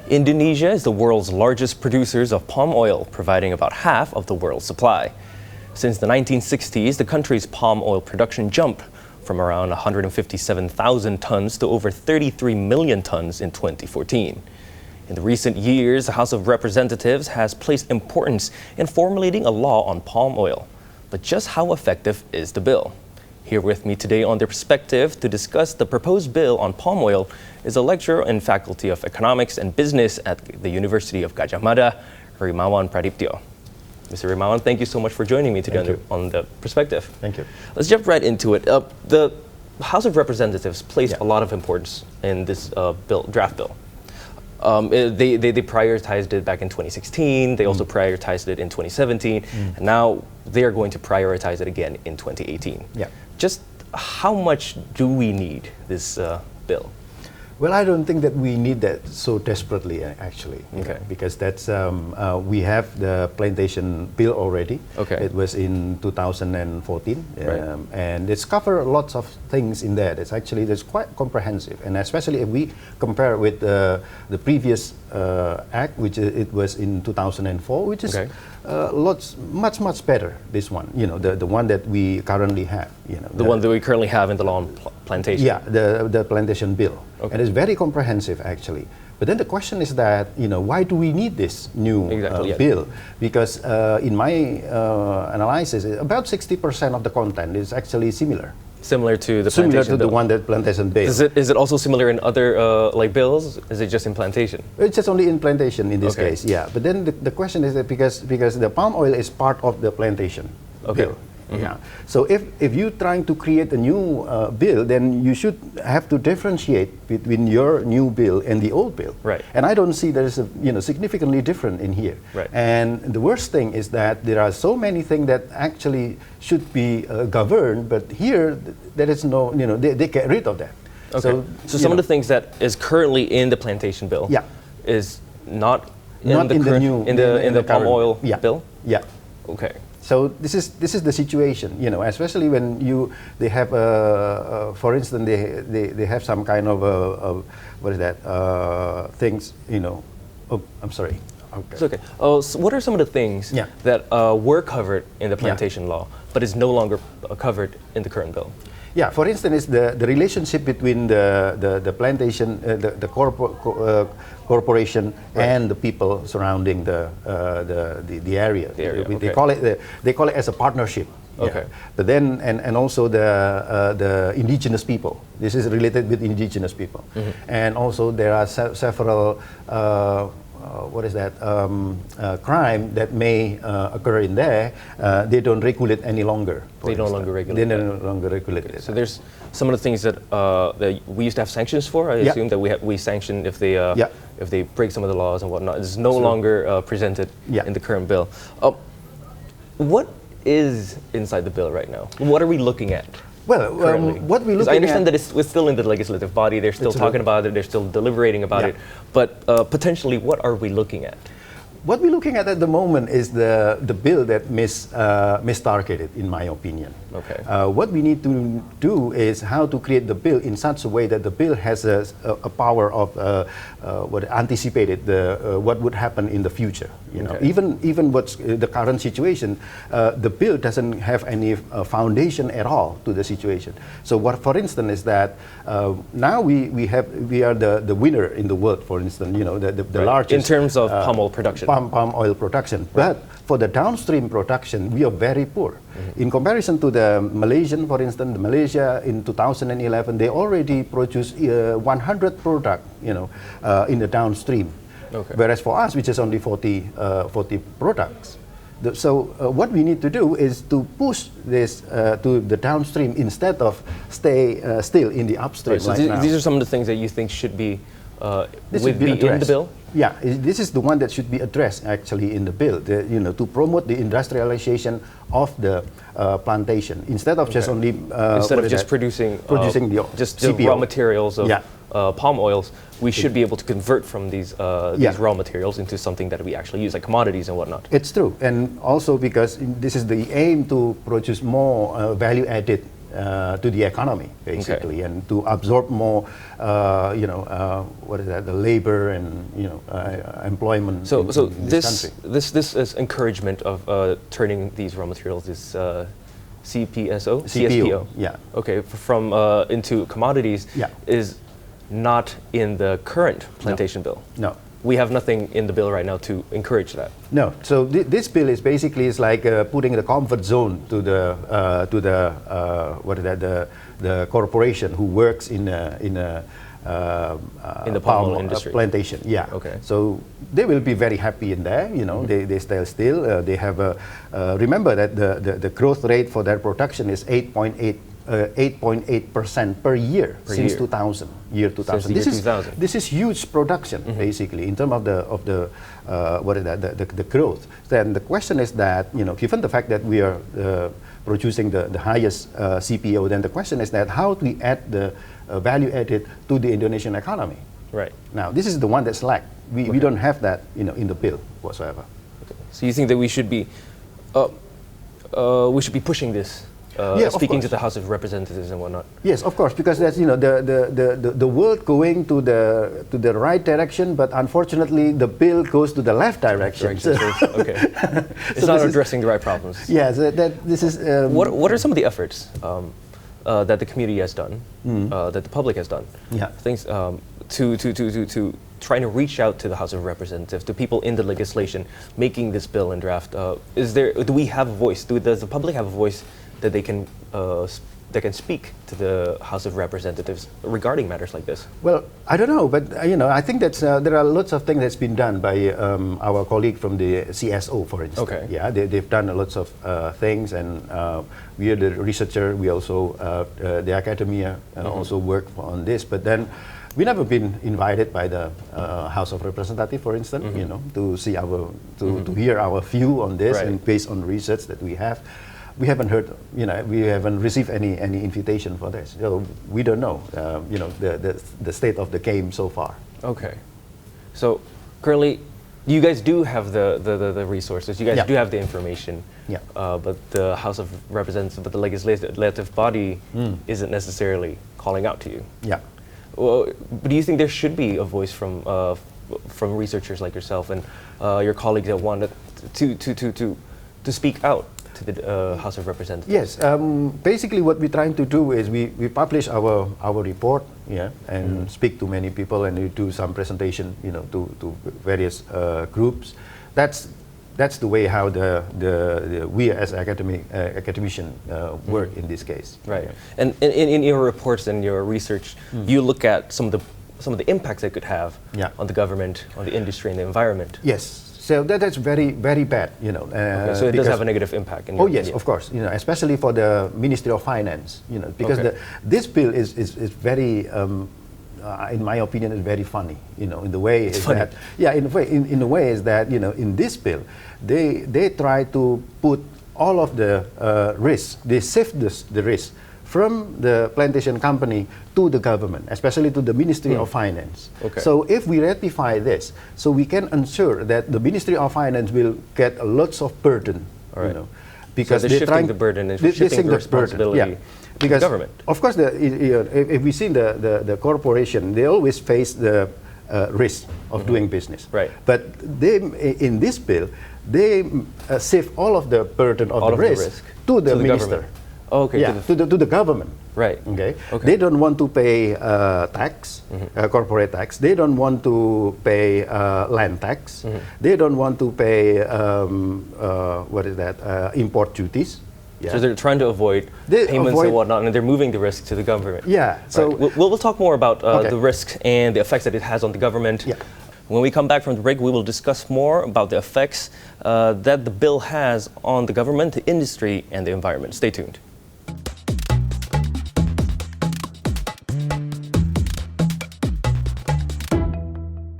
Indonesia is the world's largest producers of palm oil, providing about half of the world's supply. Since the 1960s, the country's palm oil production jumped from around 157,000 tons to over 33 million tons in 2014. In the recent years, the House of Representatives has placed importance in formulating a law on palm oil. But just how effective is the bill? Here with me today on their perspective to discuss the proposed bill on palm oil is a lecturer in Faculty of Economics and Business at the University of Gadjah Mada, Rimawan Pradiptyo. Mr. Rimawan, thank you so much for joining me today on the perspective. Thank you. Let's jump right into it. The House of Representatives placed a lot of importance in this draft bill. They prioritized it back in 2016. They also prioritized it in 2017. And now they are going to prioritize it again in 2018. Yeah. Just how much do we need this bill? Well, I don't think that we need that so desperately, actually. Okay. Because that's we have the plantation bill already. Okay. It was in 2014, Right. and it's covered lots of things in there. It's quite comprehensive, and especially if we compare with the previous act, which it was in 2004, which is much better. This one, the one that we currently have. The one that we currently have in the law on plantation. Yeah, the plantation bill. Okay. And it's very comprehensive, actually. But then the question is that, why do we need this new bill? Because in my analysis, about 60% of the content is actually similar. Similar to the Similar plantation to bill. the one that plantation bill. Is it also similar in other bills? Is it just in plantation? It's just only in plantation in this case, yeah. But then the question is that because the palm oil is part of the plantation bill. Yeah. So if you're trying to create a new bill, then you should have to differentiate between your new bill and the old bill. Right. And I don't see there is significantly different in here. Right. And the worst thing is that there are so many things that actually should be governed, but here there is no, they get rid of that. Okay. So some of the things that is currently in the plantation bill is not in the palm oil bill? Yeah. Okay. So this is the situation, especially when they have for instance they have some kind of what is that things Oh, I'm sorry. Okay. It's okay. So what are some of the things that were covered in the plantation law, but is no longer covered in the current bill? Yeah, for instance, the relationship between the plantation, the corporation and the people surrounding the area. The area. They call it as a partnership. Okay. But then and also the indigenous people. This is related with indigenous people, and also there are several. Crime that may occur in there, they don't regulate any longer. They no longer regulate it. So there's some of the things that we used to have sanctions for. I assume that we sanction if they break some of the laws and whatnot. It's no longer presented in the current bill. What is inside the bill right now? What are we looking at? Well, what we look at... I understand that it's still in the legislative body. They're still talking about it. They're still deliberating about it. But potentially, what are we looking at? What we're looking at the moment is the bill that mistargeted, in my opinion. Okay. What we need to do is how to create the bill in such a way that the bill has a power of what anticipated what would happen in the future. Even what's the current situation, the bill doesn't have any foundation at all to the situation. So what, for instance, is that now we are the winner in the world. For instance, the largest in terms of palm oil production. Palm oil production, but for the downstream production, we are very poor. In comparison to the Malaysian, for instance, Malaysia in 2011, they already produce 100 product, in the downstream. Okay. Whereas for us, which is only 40 products. So what we need to do is to push this to the downstream instead of stay still in the upstream. Right, so these are some of the things that you think should be in the bill? Yeah, this is the one that should be addressed actually in the bill, to promote the industrialization of the plantation instead of just only producing the raw materials of palm oils. We should be able to convert from these raw materials into something that we actually use, like commodities and whatnot. It's true, and also because this is the aim to produce more value-added to the economy, basically, and to absorb more, the labor and employment in this country. This is encouragement of turning these raw materials is CPSO? Yeah. Okay, from into commodities is not in the current plantation bill. No. We have nothing in the bill right now to encourage that. No. So this bill is basically like putting the comfort zone to the corporation who works in the palm oil industry plantation. Yeah. Okay. So they will be very happy in there. They still they have remember that the growth rate for their production is 8.8% per year since 2000. Year 2000. This is huge production basically in terms of the growth. Then the question is that given the fact that we are producing the highest CPO, then the question is that how do we add the value added to the Indonesian economy? Right. Now this is the one that's lacked. We don't have that in the bill whatsoever. Okay. So you think that we should be pushing this? Speaking to the House of Representatives and whatnot. Yes, of course, because that's the world going to the right direction, but unfortunately the bill goes to the left direction. Okay, it's not addressing the right problems. Yes, this is. What are some of the efforts that the community has done, that the public has done? Yeah. Things to trying to reach out to the House of Representatives, to people in the legislation making this bill and draft. Do we have a voice? Does the public have a voice that they can speak to the House of Representatives regarding matters like this? Well, I don't know, but I think that there are lots of things that's been done by our colleague from the CSO, for instance. Okay. Yeah, they've done lots of things, and we are the researcher. We also the academia also work on this, but then we never been invited by the House of Representatives, for instance, to see to hear our view on this, and based on research that we have. We haven't heard, we haven't received any invitation for this. So we don't know, the state of the game so far. Okay. So currently, you guys do have the resources. You guys do have the information. Yeah. But the House of Representatives, but the legislative body isn't necessarily calling out to you. Yeah. Well, but do you think there should be a voice from researchers like yourself and your colleagues that want to speak out to the House of Representatives? Yes. Basically, what we're trying to do is we publish our report, and speak to many people, and we do some presentation, to various groups. That's the way how we as academician work in this case. Right. And in your reports and your research, you look at some of the impacts it could have on the government, on the industry, and the environment. Yes. So that's very, very bad, Okay, so it does have a negative impact. Yes, of course. Especially for the Ministry of Finance, because this bill is very, in my opinion, is very funny. In the way is that in a way is that in this bill, they try to put all of the risk. They shift the risk from the plantation company to the government, especially to the Ministry of Finance. Okay. So if we ratify this, so we can ensure that the Ministry of Finance will get lots of burden, because so they're shifting the burden and shifting the responsibility to the government. Of course, if we see the corporation, they always face the risk of doing business. Right. But they, in this bill, they shift all of the burden of the risk to the minister. Government. Okay. Yeah, to the government. Right. Okay. They don't want to pay tax, corporate tax. They don't want to pay land tax. They don't want to pay import duties. Yeah. So they're trying to avoid payments and whatnot, and they're moving the risk to the government. Yeah. So we'll talk more about the risks and the effects that it has on the government. Yeah. When we come back from the break, we will discuss more about the effects that the bill has on the government, the industry, and the environment. Stay tuned.